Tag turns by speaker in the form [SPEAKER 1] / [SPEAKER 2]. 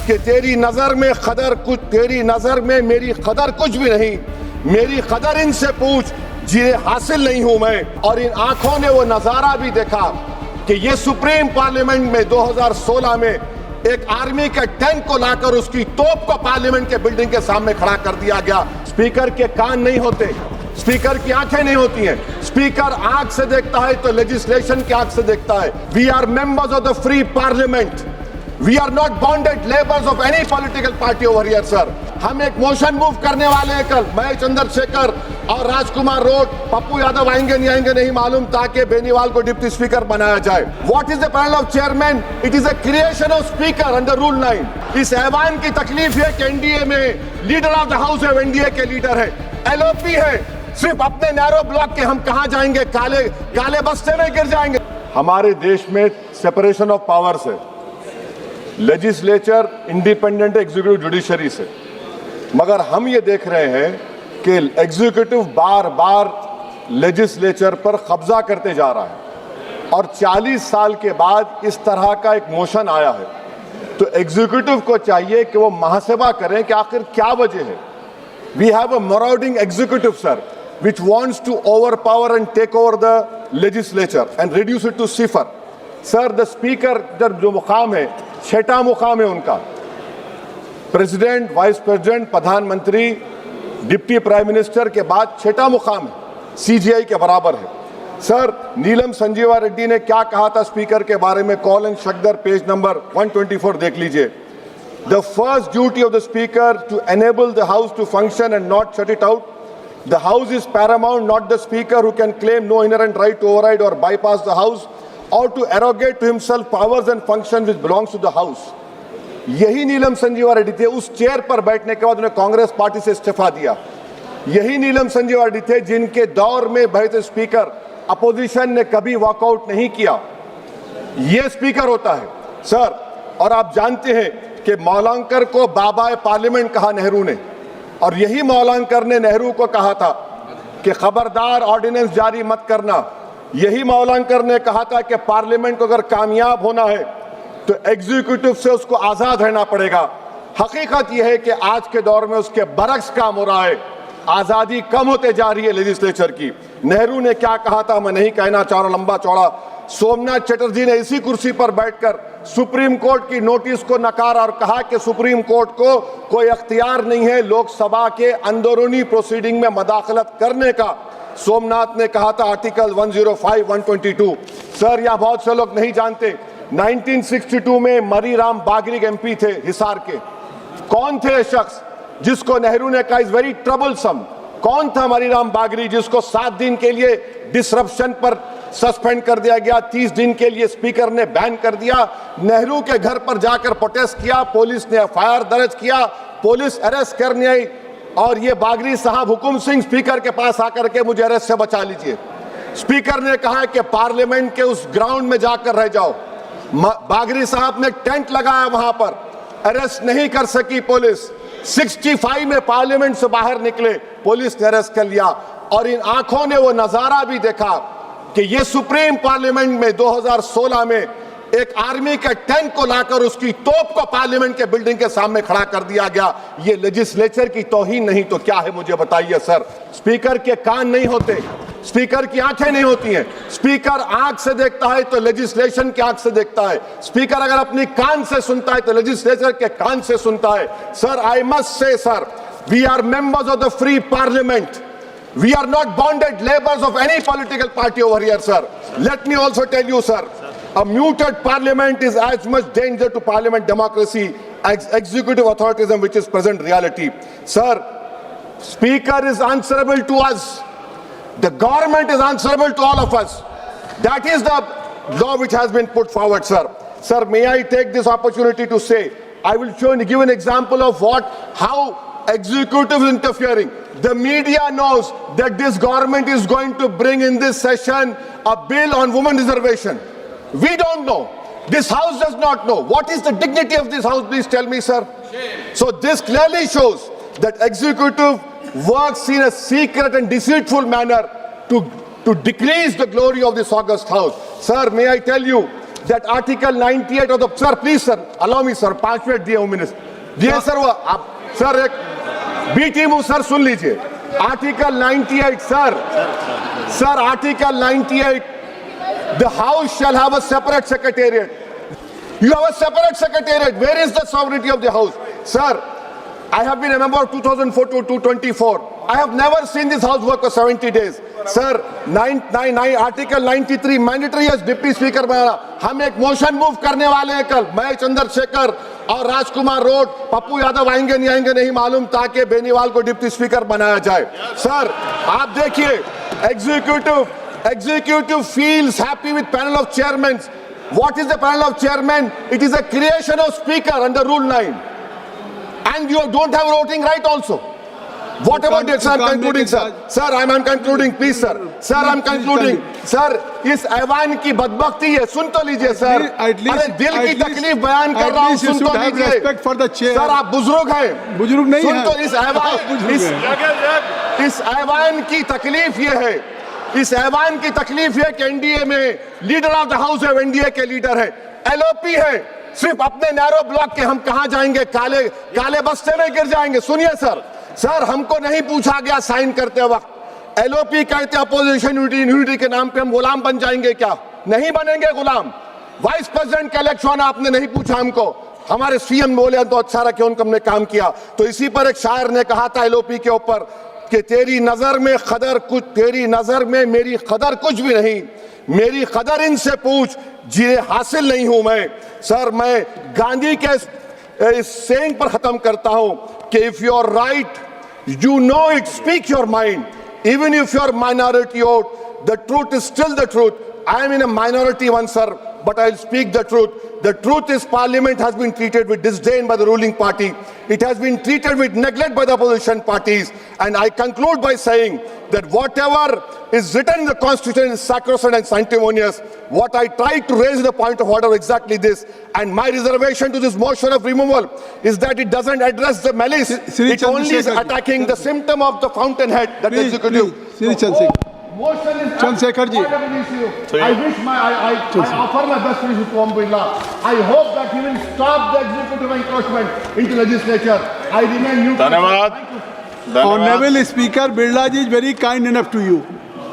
[SPEAKER 1] कि तेरी नजर में मेरी कदर कुछ भी नहीं, मेरी कदर इनसे पूछ जिन्हें हासिल नहीं हूं मैं। और इन आंखों ने वो नजारा भी देखा कि ये सुप्रीम पार्लियामेंट में 2016 में एक आर्मी के टैंक को लाकर उसकी तोप को पार्लियामेंट के बिल्डिंग के सामने खड़ा कर दिया गया। स्पीकर के कान नहीं होते, स्पीकर की आंखें नहीं होती हैं। स्पीकर आंख से देखता है तो लेजिस्लेशन की आंख से देखता है। We are members of the free parliament, we are not bonded labours of any political party over here sir. हम एक मोशन मूव करने वाले हैं कल, मैं चंद्रशेखर और राजकुमार रोड, पप्पू यादव आएंगे नहीं मालूम, ताकि बेनीवाल को डिप्टी स्पीकर बनाया जाए। What is the panel of chairman? It is a creation of speaker under rule 9। इस ऐवान की तकलीफ है कि एनडीए में लीडर ऑफ द हाउस है, एनडीए के लीडर है, एलओपी है, सिर्फ अपने नैरो ब्लॉक के हम कहां जाएंगे, काले बस्ते में गिर जाएंगे। हमारे देश में सेपरेशन ऑफ पावर्स है, लेजिस्लेचर इंडिपेंडेंट एग्जीक्यूटिव जुडिशरी से, मगर हम ये देख रहे हैं कि एग्जीक्यूटिव बार बार लेजिस्लेचर पर कब्जा करते जा रहा है और 40 साल के बाद इस तरह का एक मोशन आया है। तो एग्जीक्यूटिव को चाहिए कि वो मुहासबा करें कि आखिर क्या वजह है। We have a marauding executive sir which wants to overpower and take over the legislature and reduce it to cipher. Sir, the speaker जो मुकाम है, छठा मुकाम है उनका, प्रेसिडेंट, वाइस प्रेसिडेंट, प्रधानमंत्री, डिप्टी प्राइम मिनिस्टर के बाद छठा मुकाम है, सीजीआई के बराबर है। सर, नीलम संजीवा रेड्डी ने क्या कहा था स्पीकर के बारे में? कॉल एंड शक्दर पेज नंबर 124 देख लीजिए। The first duty of the speaker to enable the house to function and not shut it out. The house is paramount, not the speaker who can claim no inherent right to override or bypass the house or to arrogate to himself powers and functions which belongs to the house. यही नीलम संजीवा रेड्डी थे, उस chair पर बैठने के बाद उन्हें Congress party से इस्तीफा दिया। यही नीलम संजीवा रेड्डी थे जिनके दौर में बैठे स्पीकर अपोजिशन ने कभी वॉकआउट नहीं किया। यह स्पीकर होता है सर। और आप जानते हैं कि मौलांकर को बाबा पार्लियामेंट कहा नेहरू ने, और यही मौलांकर ने नेहरू को कहा था कि खबरदार ऑर्डिनेंस जारी मत करना। यही मौलांकर ने कहा था कि पार्लियामेंट को अगर कामयाब होना है तो एग्जीक्यूटिव से उसको आजाद रहना पड़ेगा। हकीकत यह है कि आज के दौर में उसके बरक्स काम हो रहा है, आजादी कम होते जा रही है लेजिस्लेचर की। नेहरू ने क्या कहा था मैं नहीं कहना चाह रहा लंबा चौड़ा। सोमनाथ चटर्जी ने इसी कुर्सी पर बैठकर सुप्रीम कोर्ट की नोटिस को नकारा और कहा कि सुप्रीम कोर्ट को कोई अख्तियार नहीं है लोकसभा के अंदरूनी प्रोसीडिंग में मदाखलत करने का। सोमनाथ ने कहा था आर्टिकल 105, 122। सर, यह बहुत से लोग नहीं जानते, 1962 में मरीराम बागरी एमपी थे हिसार के। कौन थे ये शख्स जिसको नेहरू ने कहा इज वेरी ट्रबलसम? कौन था मरीराम बागरी जिसको 7 दिन के लिए डिसरप्शन पर सस्पेंड कर दिया गया, 30 दिन के लिए स्पीकर ने बैन कर दिया। नेहरू के घर पर जाकर प्रोटेस्ट किया, पुलिस ने एफआईआर दर्ज किया, पुलिस अरेस्ट करने आई और ये बागरी साहब हुकुम सिंह स्पीकर के पास आकर के मुझे अरेस्ट से बचा लीजिए। स्पीकर ने कहा कि पार्लियामेंट के उस ग्राउंड में जाकर रह जाओ। बागरी साहब ने टेंट लगाया वहां पर, अरेस्ट नहीं कर सकी पुलिस। 65 में पार्लियामेंट से बाहर निकले, पुलिस ने अरेस्ट कर लिया। और इन आंखों ने वो नजारा भी देखा कि ये सुप्रीम पार्लियामेंट में 2016 में एक आर्मी के टैंक को लाकर उसकी तोप को पार्लियामेंट के बिल्डिंग के सामने खड़ा कर दिया गया। ये लेजिस्लेचर की तौहीन नहीं तो क्या है मुझे बताइए सर। स्पीकर के कान नहीं होते, स्पीकर की आंखें नहीं होती हैं। स्पीकर आंख से देखता है तो लेजिस्लेशन की आंख से देखता है। स्पीकर अगर अपनी कान से सुनता है तो लेजिस्लेचर के कान से सुनता है। Sir, I must say sir, we are members of the free parliament. We are not bonded laborers of any political party over here, sir. Let me also tell you, sir, a muted parliament is as much danger to parliament democracy as executive authoritarianism, which is present reality. Sir, Speaker is answerable to us. The government is answerable to all of us. That is the law which has been put forward, sir. Sir, may I take this opportunity to say, I will give an example of how executive is interfering. The media knows that this government is going to bring in this session a bill on women reservation. We don't know. This house does not know. What is the dignity of this house? Please tell me, sir. So this clearly shows that executive works in a secret and deceitful manner to decrease the glory of this august house. Sir, may I tell you that Article 98 of the sir, please sir, allow me sir, 5 minute दिए हूँ minister दिए sir वो आप sir एक B team sir सुन लीजिए Article 98 sir Article 98 the house shall have a separate secretariat. You have a separate secretariat. Where is the sovereignty of the house? Sir, I have been a member of 2004 to 2024. I have never seen this house work for 70 days. Sir, Article 93 mandatory as Deputy Speaker बनाना. हम एक motion move करने वाले हैं कल. मैं चंद्रशेखर और राजकुमार road, Pappu Yadav आएंगे नहीं मालूम ताकि बेनीवाल को डिप्टी स्पीकर बनाया जाए. सर, आप देखिए, executive feels happy with panel of chairmen. What is the panel of chairmen? It is a creation of speaker under Rule 9. And you don't have voting right also. What about it, sir? I'm concluding, sir. Sir, I'm concluding, please, sir. Sir, I'm concluding. Sir, इस ऐवान की बदबख्ती है, सुन तो लीजिए, sir. अरे दिल की तकलीफ बयान कर रहा हूँ, सुन तो लीजिए. सर, आप बुजुर्ग हैं. बुजुर्ग नहीं हैं. सुन तो इस ऐवान की तकलीफ ये है. इस ऐवान की तकलीफ ये कि एनडीए में लीडर ऑफ द हाउस है, एनडीए के लीडर है. एलओपी है. सिर्फ अपने नैरो ब्लॉक के हम कहां जाएंगे, काले बस्ते में गिर जाएंगे. सुनिए सर, हमको नहीं पूछा गया साइन करते वक्त. एलओपी कहते अपोजिशन यूनिटी के नाम पे हम गुलाम बन जाएंगे क्या? नहीं बनेंगे गुलाम. वाइस प्रेसिडेंट का इलेक्शन आपने नहीं पूछा हमको. हमारे सीएम बोले तो अच्छा रखे, उनको हमने काम किया. तो इसी पर एक शायर ने कहा था एलओपी के ऊपर कि तेरी नजर में मेरी कदर कुछ भी नहीं, मेरी कदर इनसे पूछ जिन्हें हासिल नहीं हूं मैं. सर, मैं गांधी के इस सेइंग पर खत्म करता हूं कि if you are right, you know it, speak your mind. Even if you are minority vote, the truth is still the truth. I am in a minority one sir, but I'll speak the truth. The truth is Parliament has been treated with disdain by the ruling party. It has been treated with neglect by the opposition parties. And I conclude by saying that whatever is written in the Constitution is sacrosanct and sanctimonious. What I tried to raise the point of order exactly this. And my reservation to this motion of removal is that it doesn't address the malice. It only is attacking the symptom of the fountainhead, that executive. Motion is
[SPEAKER 2] Chandrasekhar ji.
[SPEAKER 1] I wish I offer my best wishes to Om Birla. I hope that he will stop the executive encroachment into legislature. I remain neutral.
[SPEAKER 2] Honorable Speaker, Birla ji is very kind enough to you.